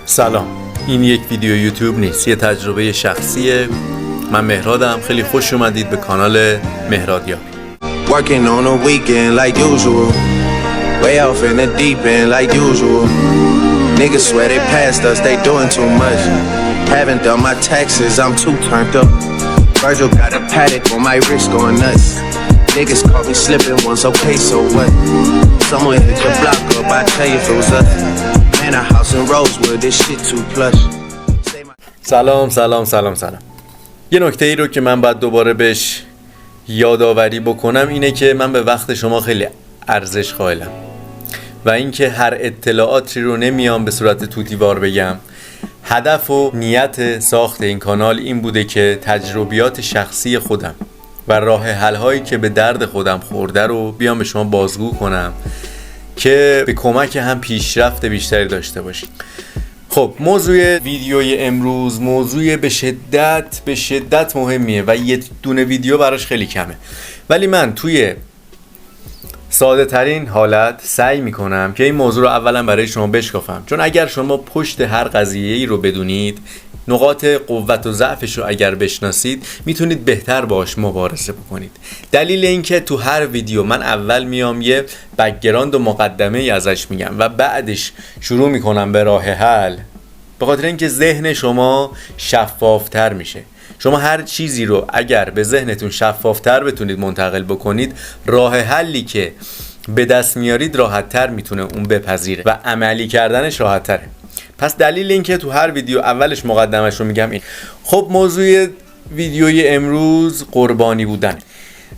سلام، این یک ویدیو یوتیوب نیست، یه تجربه شخصیه. من مهرادم، خیلی خوش اومدید به کانال مهرادیار. Working on a weekend like usual. Way off in the deep end like usual. Niggas swear they passed us, they doing too much. Haven't done my taxes, I'm too turned up. Virgil got a paddock on my wrist going nuts. Niggas caught me slipping once, okay, so what? Someone hit your block up, I tell you if it was us. Man, a house in Rosewood, this shit too plush. سلام. یه نکته ای رو که من باید دوباره بهش یادآوری بکنم اینه که من به وقت شما خیلی ارزش قائلم و اینکه هر اطلاعاتی رو نمیام به صورت توتیوار بگم. هدف و نیت ساخت این کانال این بوده که تجربیات شخصی خودم و راه حل هایی که به درد خودم خورده رو بیام به شما بازگو کنم که به کمک هم پیشرفت بیشتری داشته باشید. خب، موضوع ویدیوی امروز موضوع به شدت مهمیه و یه دونه ویدیو براش خیلی کمه، ولی من توی ساده ترین حالت سعی میکنم که این موضوع رو اولا برای شما بشکافم، چون اگر شما پشت هر قضیه‌ای رو بدونید، نقاط قوت و ضعفش رو اگر بشناسید، میتونید بهتر باهاش مبارزه بکنید. دلیل اینکه تو هر ویدیو من اول میام یه بک‌گراند و مقدمه ای ازش میگم و بعدش شروع میکنم به راه حل، به خاطر اینکه ذهن شما شفافتر میشه. شما هر چیزی رو اگر به ذهنتون شفافتر بتونید منتقل بکنید، راه حلی که به دست میارید راحتتر میتونه اون بپذیره و عملی کردنش راحتتره. پس دلیل این که تو هر ویدیو اولش مقدمش رو میگم این. خب، موضوع ویدیوی امروز قربانی بودن،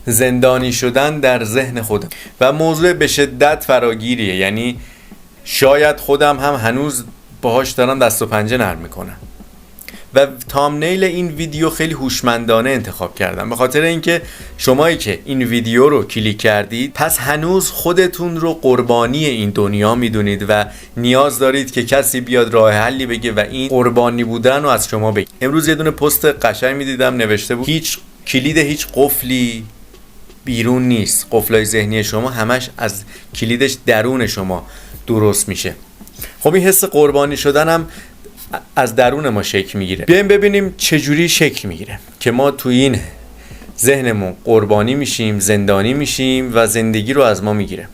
زندانی شدن در ذهن خودم و موضوع به شدت فراگیریه. یعنی شاید خودم هم هنوز باهاش دارم دست و پنجه نرم میکنم و تامنیل این ویدیو خیلی هوشمندانه انتخاب کردم، به خاطر اینکه شمایی که این ویدیو رو کلیک کردید پس هنوز خودتون رو قربانی این دنیا میدونید و نیاز دارید که کسی بیاد راه حلی بگه و این قربانی بودن رو از شما بگه. امروز یه دونه پست قشنگ میدیدم نوشته بود هیچ کلید هیچ قفلی بیرون نیست، قفلای ذهنی شما همش از کلیدش درون شما درست میشه. خب، این حس قربانی شدن هم از درون ما شکل میگیره. بیایم ببینیم چجوری شکل میگیره که ما تو این ذهنمون قربانی میشیم، زندانی میشیم و زندگی رو از ما میگیره.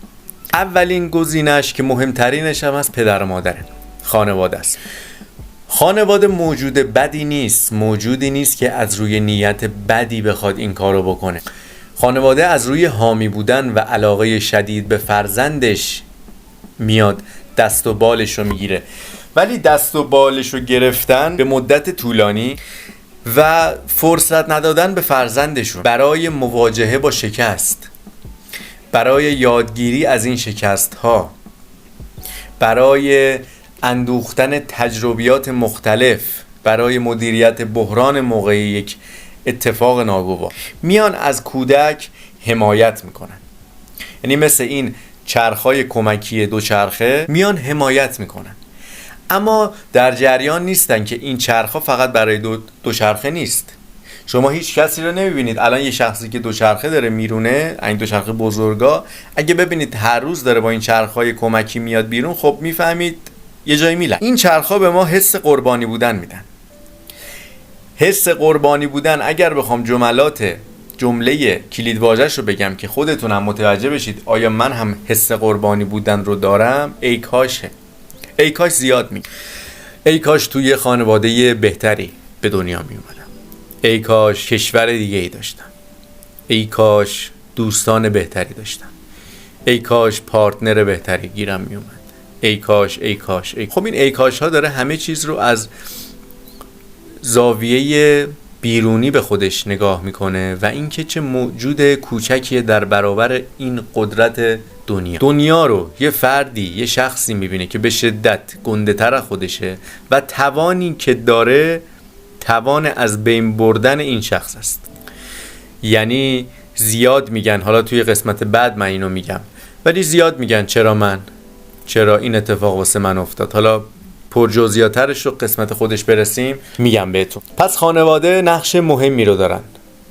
اولین گزینش که مهمترینش هم از پدر و مادره، خانواده است. خانواده موجود بدی نیست، موجودی نیست که از روی نیت بدی بخواد این کارو بکنه. خانواده از روی حامی بودن و علاقه شدید به فرزندش میاد دست و بالش رو میگیره، ولی دست و بالش رو گرفتن به مدت طولانی و فرصت ندادن به فرزندشون برای مواجهه با شکست، برای یادگیری از این شکست ها، برای اندوختن تجربیات مختلف، برای مدیریت بحران موقع یک اتفاق ناگوار، میان از کودک حمایت میکنن. یعنی مثل این چرخهای کمکی دوچرخه میان حمایت میکنن، اما در جریان نیستن که این چرخها فقط برای دوچرخه نیست. شما هیچ کسی رو نمیبینید الان یه شخصی که دوچرخه داره میرونه، این دوچرخه بزرگا، اگه ببینید هر روز داره با این چرخهای کمکی میاد بیرون، خب میفهمید یه جایی میلن. این چرخها به ما حس قربانی بودن میدن. حس قربانی بودن، اگر بخوام جمله کلیدواژه‌اش رو بگم که خودتون هم متوجه بشید آیا من هم حس قربانی بودن رو دارم، ای کاش زیاد میگم. ای کاش توی خانواده بهتری به دنیا می اومدم. ای کاش کشور دیگه ای داشتم. ای کاش دوستان بهتری داشتم. ای کاش پارتنر بهتری گیرم می اومد. ای کاش. خب، این ای کاش ها داره همه چیز رو از زاویه بیرونی به خودش نگاه میکنه و اینکه چه موجود کوچکیه در برابر این قدرت دنیا رو یه فردی، یه شخصی میبینه که به شدت گنده تر خودشه و توانی که داره توان از بین بردن این شخص است. یعنی زیاد میگن، حالا توی قسمت بعد من اینو میگم، ولی زیاد میگن چرا این اتفاق واسه من افتاد. حالا پرجزئیاترش رو قسمت خودش برسیم میگم بهتون. پس خانواده نقش مهمی رو دارن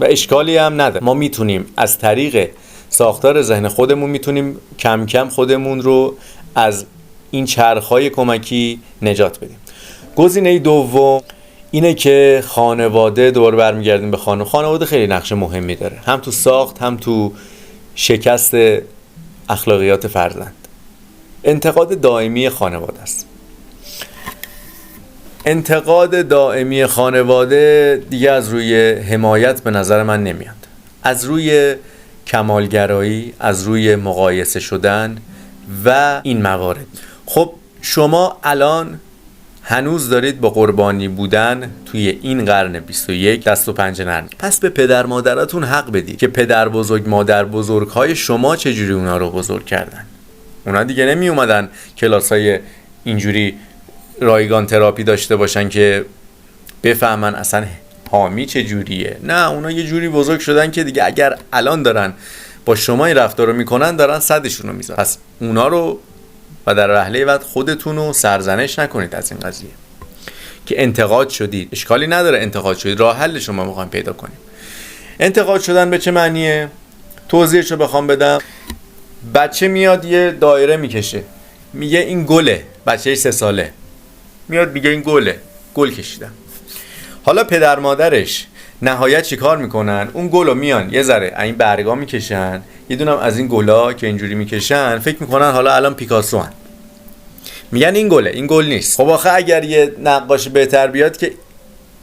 و اشکالی هم نداره. ما میتونیم از طریق ساختار ذهن خودمون میتونیم کم کم خودمون رو از این چرخهای کمکی نجات بدیم. گزینه دوم اینه که خانواده، دوباره برمیگردیم به خانواده خیلی نقش مهمی داره، هم تو ساخت هم تو شکست اخلاقیات فرزند. انتقاد دائمی خانواده است. انتقاد دائمی خانواده دیگه از روی حمایت به نظر من نمیاد، از روی کمالگرایی، از روی مقایسه شدن و این موارد. خب شما الان هنوز دارید با قربانی بودن توی این قرن 21 دست و پنجه نرم. پس به پدر مادراتون حق بدید که پدر بزرگ مادر بزرگ های شما چجوری اونا رو بزرگ کردن. اونا دیگه نمی اومدن کلاس های اینجوری رایگان تراپی داشته باشن که بفهمن اصلا حامی چجوریه. نه، اونا یه جوری بزرگ شدن که دیگه اگر الان دارن با شما این رفتار رو میکنن دارن صدشون رو میزنن. پس اونا رو و در وهله بعد خودتون رو سرزنش نکنید از این قضیه که انتقاد شدید. اشکالی نداره انتقاد شدید، راه حل شما میخوایم پیدا کنیم. انتقاد شدن به چه معنیه؟ توضیحش رو بخوام بدم، بچه میاد یه دایره میکشه، میگه این گله، بچه 3 ساله میاد میگه این گله، گل کشیدم. حالا پدر مادرش نهایت چی کار میکنن؟ اون گلو میان یه ذره این برگا میکشن، یه دونم از این گلا که اینجوری میکشن فکر میکنن حالا الان پیکاسو هن، میگن این گله، این گل نیست. خب آخه اگر یه نقاش بهتر بیاد که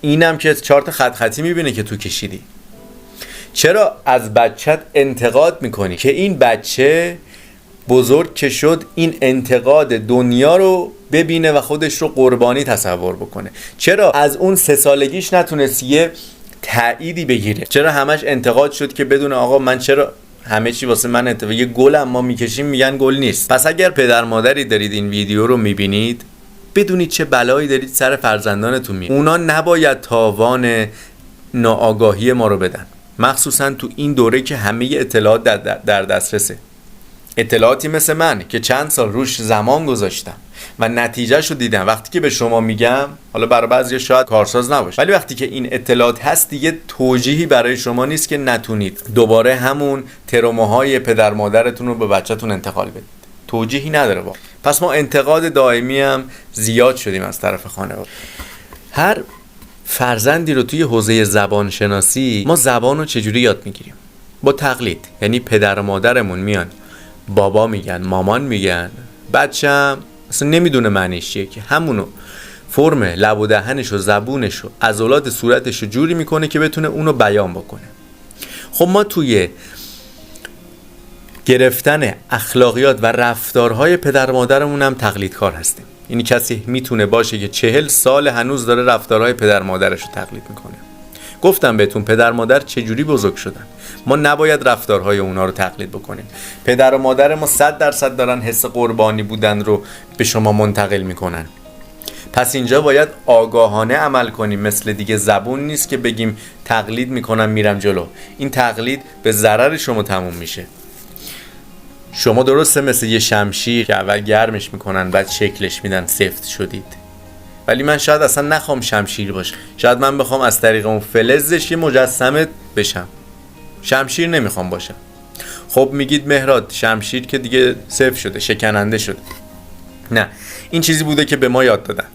اینم که 4 تا خط خطی میبینه که تو کشیدی. چرا از بچت انتقاد میکنی که این بچه بزرگ که شد این انتقاد دنیا رو ببینه و خودش رو قربانی تصور بکنه؟ چرا از اون 3 سالگیش نتونست یه تأییدی بگیره؟ چرا همش انتقاد شد که بدون آقا من چرا همه چی واسه من انتقاد، یه گل اما میکشیم میگن گل نیست. پس اگر پدر مادری دارید این ویدیو رو میبینید بدونید چه بلایی دارید سر فرزندانتون میارید. اونا نباید تاوان ناآگاهی ما رو بدن، مخصوصا تو این دوره که همه اطلاعات در دسترسه. اطلاعاتی مثل من که چند سال روش زمان گذاشتم و نتیجهشو دیدم، وقتی که به شما میگم، حالا برای بعضیا شاید کارساز نباشه، ولی وقتی که این اطلاعات هست دیگه توجیهی برای شما نیست که نتونید دوباره همون تروماهای پدر مادرتون رو به بچه‌تون انتقال بدید. توجیهی نداره با. پس ما انتقاد دائمی هم زیاد شدیم از طرف خانواده. هر فرزندی رو توی حوزه زبان شناسی ما زبان رو چجوری یاد میگیریم؟ با تقلید. یعنی پدر و مادرمون میان بابا میگن، مامان میگن، بچه‌م اصلا نمیدونه معنیش چیه که همونو فرم لب و دهنش و زبونش و عضلات صورتش رو جوری میکنه که بتونه اونو بیان بکنه. خب ما توی گرفتن اخلاقیات و رفتارهای پدر مادرمون هم تقلیدکار هستیم. یعنی کسی میتونه باشه که 40 سال هنوز داره رفتارهای پدر مادرش رو تقلید میکنه. گفتم بهتون پدر مادر چجوری بزرگ شدن، ما نباید رفتارهای اونا رو تقلید بکنیم. پدر و مادر ما 100% دارن حس قربانی بودن رو به شما منتقل میکنن. پس اینجا باید آگاهانه عمل کنیم. مثل دیگه زبون نیست که بگیم تقلید میکنم میرم جلو. این تقلید به ضرر شما تموم میشه. شما درسته مثل یه شمشیر که اول گرمش میکنن بعد شکلش میدن سفت شدید، ولی من شاید اصلا نخوام شمشیر باشه، شاید من بخوام از طریق اون فلزش یه مجسمه بشم، شمشیر نمیخوام باشم. خب میگید مهراد شمشیر که دیگه سفت شده، شکننده شده. نه، این چیزی بوده که به ما یاد دادن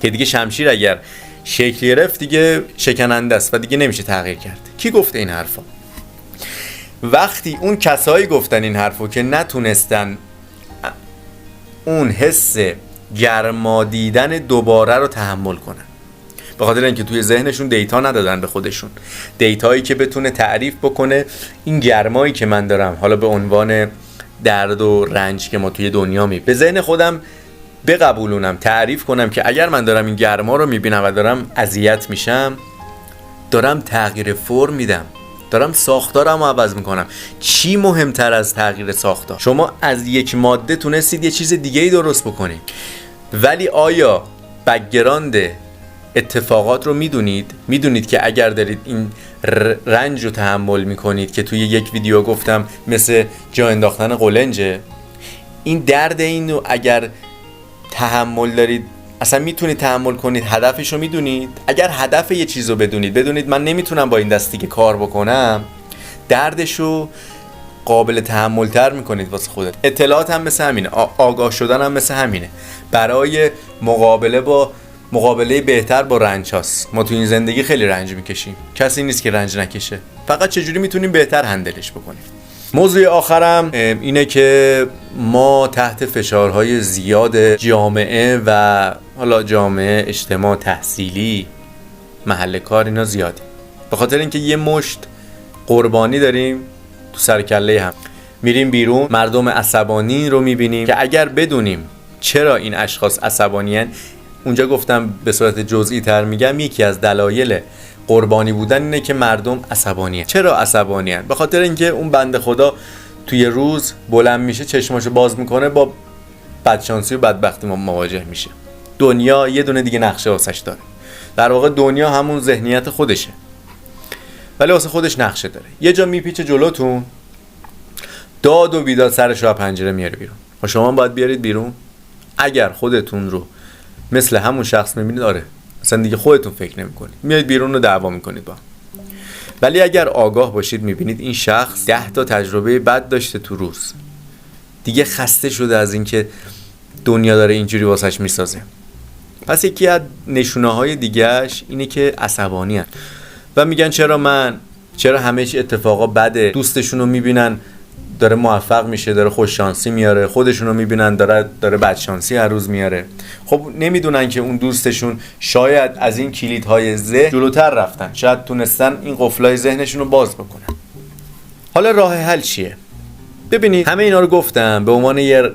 که دیگه شمشیر اگر شکل گرفت دیگه شکننده است و دیگه نمیشه تغییر کرد. کی گفته این حرفا؟ وقتی اون کسایی گفتن این حرفو که نتونستن اون حس گرما دیدن دوباره رو تحمل کنن، به خاطر اینکه توی ذهنشون دیتا ندادن به خودشون، دیتایی که بتونه تعریف بکنه این گرمایی که من دارم، حالا به عنوان درد و رنج که ما توی دنیا به ذهن خودم بقبولونم، تعریف کنم که اگر من دارم این گرما رو میبینم و دارم اذیت میشم، دارم تغییر فرم میدم، دارم ساختارم رو عوض میکنم. چی مهمتر از تغییر ساختار؟ شما از یک ماده تونستید یه چیز دیگه ای درست بکنید، ولی آیا بک‌گراند اتفاقات رو میدونید که اگر دارید این رنج رو تحمل میکنید که توی یک ویدیو گفتم مثل جا انداختن قلنجه، این درد این رو اگر تحمل دارید اصلا میتونید تحمل کنید؟ هدفش رو میدونید؟ اگر هدف یه چیز رو بدونید من نمیتونم با این دست دیگه کار بکنم، دردش رو قابل تحمل تر میکنید واسه خودت. اطلاعات هم مثل همینه، آگاه شدن هم مثل همینه. برای مقابله با مقابله بهتر با رنج هاست. ما تو این زندگی خیلی رنج میکشیم، کسی نیست که رنج نکشه، فقط چجوری میتونیم بهتر هندلش بکنیم. موضوع آخرم اینه که ما تحت فشارهای زیاد جامعه و حالا جامعه، اجتماع، تحصیلی، محل کار، اینا زیاده، به خاطر اینکه یه مشت قربانی داریم تو سر کله هم. میریم بیرون، مردم عصبانی رو میبینیم که اگر بدونیم چرا این اشخاص عصبانی‌اند، اونجا گفتم به صورت جزئی تر میگم، یکی از دلایل قربانی بودن اینه که مردم عصبانی‌اند. چرا عصبانی‌اند؟ به خاطر اینکه اون بنده خدا توی روز بلند میشه، چشماشو باز میکنه، با بدشانسی و بدبختی مواجه میشه. دنیا یه دونه دیگه نقشه واسش داره. در واقع دنیا همون ذهنیت خودشه، ولی واسه خودش نقشه داره. یه جا میپیچه جلوتون، داد و بیداد سرش رو از پنجره میاره بیرون. و شما باید بیارید بیرون. اگر خودتون رو مثل همون شخص میبینید، آره اصلا دیگه خودتون فکر نمیکنید، میایید بیرون رو دعوا میکنید با. ولی اگر آگاه باشید، میبینید این شخص 10 تا تجربه بد داشته تو روز، دیگه خسته شده از اینکه دنیا داره اینجوری واسش میسازه. پس یکی از نشونه‌های دیگه‌اش اینه که عصبانی هست و میگن چرا همه چی اتفاقا بده. دوستشون رو میبینن داره موفق میشه، داره خوش شانسی میاره، خودشون رو میبینن داره بدشانسی هر روز میاره. خب نمیدونن که اون دوستشون شاید از این کلیدهای ذهن جلوتر رفتن، شاید تونستن این قفلای ذهنشون رو باز بکنن. حالا راه حل چیه؟ ببینید، همه اینا رو گفتم به عنوان یه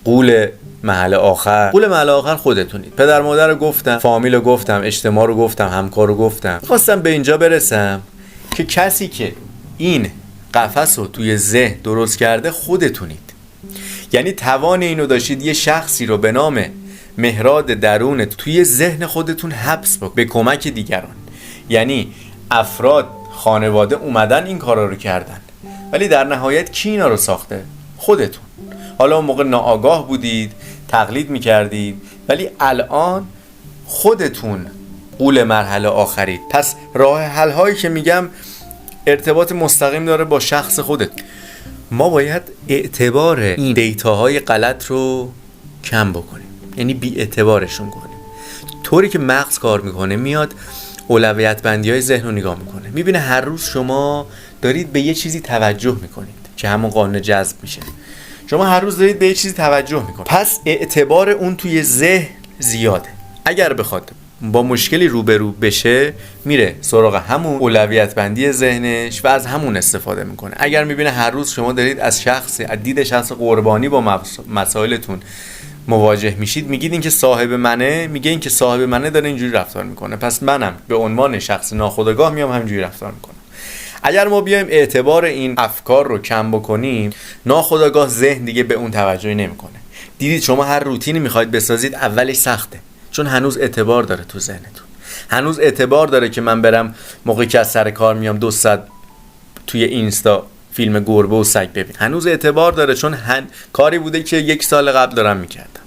قول محل آخر. قول محل آخر خودتونید. پدر مادر رو گفتم، فامیل رو گفتم، اجتماع رو گفتم، همکار رو گفتم. خواستم به اینجا برسم که کسی که این قفس رو توی ذهن درست کرده خودتونید. یعنی توان اینو داشتید یه شخصی رو به نام مهراد درون توی ذهن خودتون حبس بکنید به کمک دیگران. یعنی افراد، خانواده اومدن این کارا رو کردن، ولی در نهایت کی اینا رو ساخته؟ خودتون. حالا اون موقع ناآگاه بودید، تقلید میکردید، ولی الان خودتون قول مرحله آخرید. پس راه حل هایی که میگم ارتباط مستقیم داره با شخص خودت. ما باید اعتبار این دیتاهای غلط رو کم بکنیم، یعنی بی اعتبارشون کنیم. طوری که مغز کار میکنه، میاد اولویت بندی های ذهن رو نگاه میکنه، میبینه هر روز شما دارید به یه چیزی توجه میکنید که همون قانون جذب میشه. شما هر روز دارید به یه چیزی توجه میکنید، پس اعتبار اون توی ذهن زیاده. اگر بخواد با مشکلی روبرو بشه، میره سراغ همون اولویت بندی ذهنش و از همون استفاده میکنه. اگر میبینه هر روز شما دارید از دید شخص قربانی با مسائلتون مواجه میشید، میگید این که صاحب منه، میگه این که صاحب منه داره اینجوری رفتار میکنه، پس منم به عنوان شخص ناخودآگاه میام همینجوری رفتار میکنم. اگر ما بیایم اعتبار این افکار رو کم بکنیم، ناخودآگاه ذهن دیگه به اون توجهی نمیکنه. دیدید شما هر روتینی میخواید بسازید، اولش سخته، چون هنوز اعتبار داره تو ذهنتون. هنوز اعتبار داره که من برم موقعی که از سر کار میام 2 ساعت توی اینستا فیلم گربه و سگ ببین. هنوز اعتبار داره، چون کاری بوده که 1 سال قبل دارم میکردم.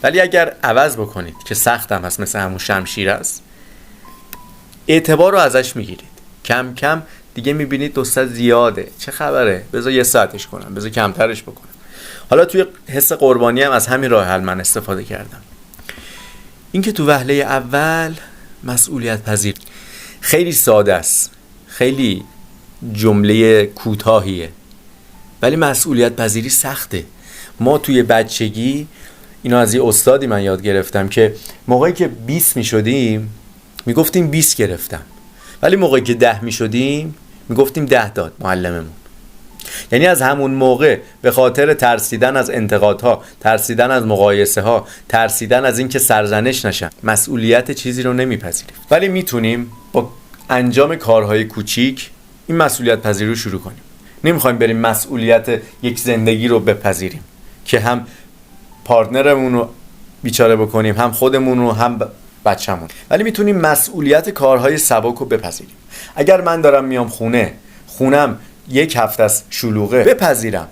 ولی اگر عوض بکنید که سختم هست، مثل همون شمشیر است، اعتبار رو ازش میگیرید. کم کم دیگه میبینید 2 ساعت زیاده، چه خبره، بذار 1 ساعتش کنم، بذار کمترش بکنم. حالا توی حس قربانی هم از همین راه حل من استفاده کردم. اینکه تو وهله اول مسئولیت پذیر، خیلی ساده است، خیلی جمله کوتاهیه، ولی مسئولیت پذیری سخته. ما توی بچگی، اینو از یه استادی من یاد گرفتم که موقعی که 20 میشدیم میگفتیم 20 گرفتم، ولی موقعی که 10 میشدیم میگفتیم 10 داد معلممون. یعنی از همون موقع به خاطر ترسیدن از انتقادها، ترسیدن از مقایسه ها، ترسیدن از اینکه سرزنش نشن، مسئولیت چیزی رو نمیپذیریم. ولی میتونیم با انجام کارهای کوچیک این مسئولیت پذیری رو شروع کنیم. نمیخوایم بریم مسئولیت یک زندگی رو بپذیریم که هم پارتنرمون رو بیچاره بکنیم، هم خودمون رو، هم بچه‌مون، ولی میتونیم مسئولیت کارهای سبک رو بپذیریم. اگر من دارم میام خونم 1 هفته از شلوغه، بپذیرم،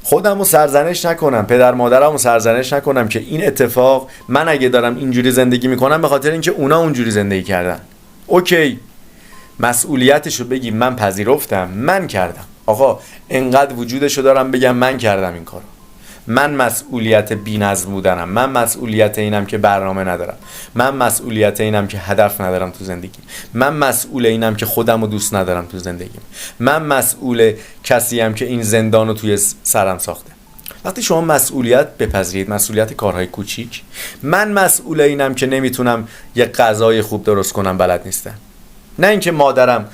خودم رو سرزنش نکنم، پدر مادرم رو سرزنش نکنم که این اتفاق، من اگه دارم اینجوری زندگی میکنم به خاطر اینکه اونا اونجوری زندگی کردن. اوکی، مسئولیتشو بگیم من پذیرفتم، من کردم. آقا انقدر وجودشو دارم بگم من کردم این کارو. من مسئولیت بی‌نظم بودنم، من مسئولیت اینم که برنامه ندارم، من مسئولیت اینم که هدف ندارم تو زندگیم، من مسئول اینم که خودم رو دوست ندارم تو زندگیم، من مسئول کسیم که این زندان رو توی سرم ساخته. وقتی شما مسئولیت بپذیرید، مسئولیت کارهای کوچیک، من مسئول اینم که نمیتونم یه غذای خوب درست کنم، بلد نیستم، نه اینکه مادرم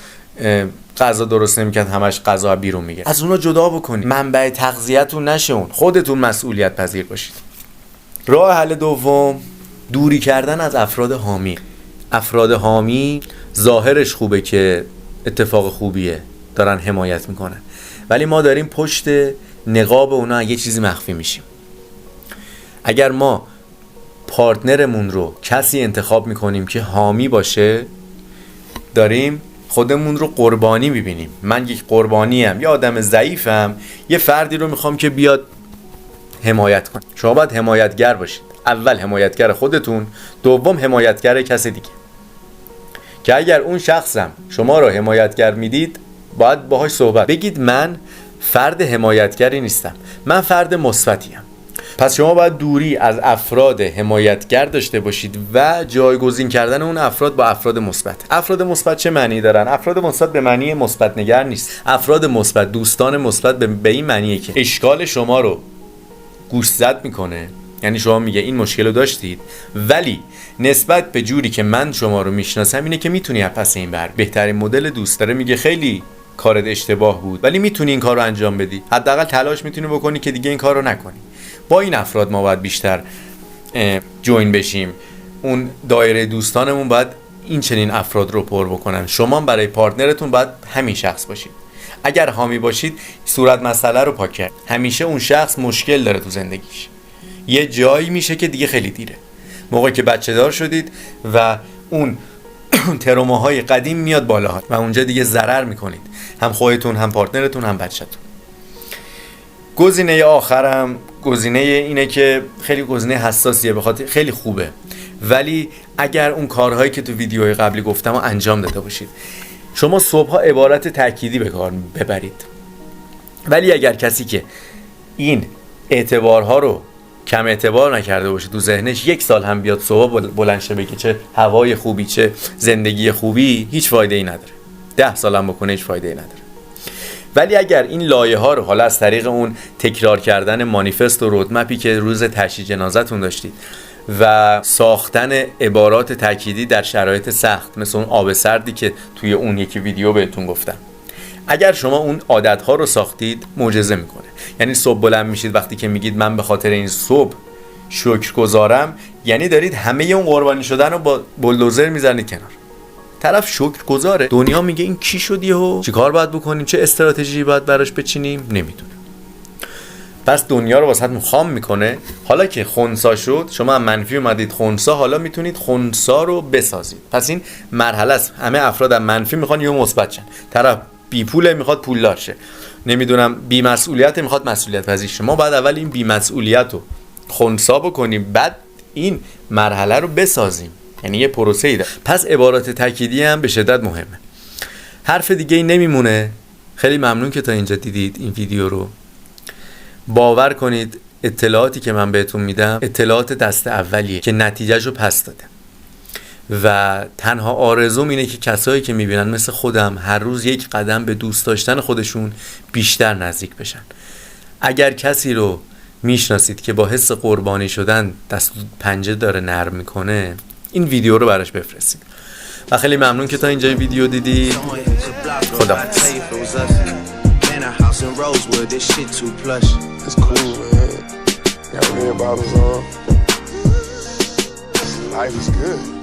غذا درست نمیکرد همش غذا بیرون میگه، از اونها جدا بکنید، منبع تغذیه‌تون نشه اون، خودتون مسئولیت پذیر باشید. راه حل دوم، دوری کردن از افراد حامی. افراد حامی ظاهرش خوبه که اتفاق خوبیه، دارن حمایت میکنن، ولی ما داریم پشت نقاب اونا یه چیزی مخفی میشیم. اگر ما پارتنرمون رو کسی انتخاب میکنیم که حامی باشه، داریم خودمون رو قربانی میبینیم. من یک قربانیم، یه آدم ضعیفم، یه فردی رو میخوام که بیاد حمایت کنه. شما باید حمایتگر باشید، اول حمایتگر خودتون، دوم حمایتگر کسی دیگه، که اگر اون شخصم شما رو حمایتگر میدید باید باهاش صحبت بگید من فرد حمایتگری نیستم، من فرد مثبتیم. پس شما باید دوری از افراد حمایتگر داشته باشید و جایگزین کردن اون افراد با افراد مثبت. افراد مثبت چه معنی دارن؟ افراد مثبت به معنی مثبت نگر نیست. افراد مثبت، دوستان مثبت به این معنیه که اشکال شما رو گوشزد میکنه، یعنی شما میگه این مشکل رو داشتید ولی نسبت به جوری که من شما رو میشناسم اینه که میتونی پس این بر بهترین مدل دوست داره، میگه خیلی کارت اشتباه بود ولی میتونی این کار رو انجام بدی، حداقل تلاش میتونی بکنی که دیگه این کار رو نکنی. با این افراد ما باید بیشتر جوین بشیم. اون دایره دوستانمون باید این چنین افراد رو پر بکنن. شما برای پارتنرتون باید همین شخص باشید. اگر حامی باشید صورت مسئله رو پاک کرد. همیشه اون شخص مشکل داره تو زندگیش، یه جایی میشه که دیگه خیلی دیره. موقعی که بچه دار شدید و اون تروماهای قدیم میاد بالا و اونجا دیگه ضرر میکنید، هم خودتون، هم پارتنرتون، هم بچه‌تون. گزینه آخرم گزینه اینه که خیلی گزینه حساسیه، بخاطر خیلی خوبه، ولی اگر اون کارهایی که تو ویدیوهای قبلی گفتم رو انجام داده باشید. شما صبحها عبارت تأکیدی به کار ببرید، ولی اگر کسی که این اعتبارها رو کم اعتبار نکرده باشه تو ذهنش، 1 سال هم بیاد صبح بلند شه بگه چه هوای خوبی، چه زندگی خوبی، هیچ فایده ای نداره. 10 سال هم بکنه هیچ فایده ای نداره. ولی اگر این لایه ها رو حالا از طریق اون تکرار کردن مانیفست و رودمپی که روز تشییع جنازتون داشتید و ساختن عبارات تأکیدی در شرایط سخت، مثل اون آب سردی که توی اون یکی ویدیو بهتون گفتم، اگر شما اون عادت‌ها رو ساختید معجزه میکنه. یعنی صبح بلند میشید، وقتی که میگید من به خاطر این صبح شکرگزارم، یعنی دارید همه اون قربانی شدن رو با بولدوزر میزنید کنار. طرف شکرگزاره، دنیا میگه این کی شد یهو، چی کار باید بکنیم، چه استراتژی باید براش بچینیم، نمیدونه. پس دنیا رو واسهتون خام میکنه. حالا که خنثی شد، شما هم منفی اومدید خنثی، حالا میتونید خنثی رو بسازید. پس این مرحله است. همه افراد هم منفی میخوان یهو مثبت شن. طرف بی پوله میخواد پولدار شه، نمیدونم بی مسئولیت میخواد مسئولیت پذیر شه. ما باید اول این بی مسئولیت رو خنثی بکنیم، بعد این مرحله رو بسازیم. یعنی یه پروسه ای داره. پس عبارات تأکیدی هم به شدت مهمه. حرف دیگه ای نمیمونه. خیلی ممنون که تا اینجا دیدید این ویدیو رو. باور کنید اطلاعاتی که من بهتون میدم اطلاعات دست اولیه که نتیجهشو پس داده و تنها آرزوم اینه که کسایی که میبینن مثل خودم هر روز 1 قدم به دوست داشتن خودشون بیشتر نزدیک بشن. اگر کسی رو میشناسید که با حس قربانی شدن دست پنجه داره نرم میکنه، این ویدیو رو براش بفرستید. و خیلی ممنون که تا اینجا ویدیو دیدید. خداحافظ. It's cool, man. Got red bottles on. Life is good.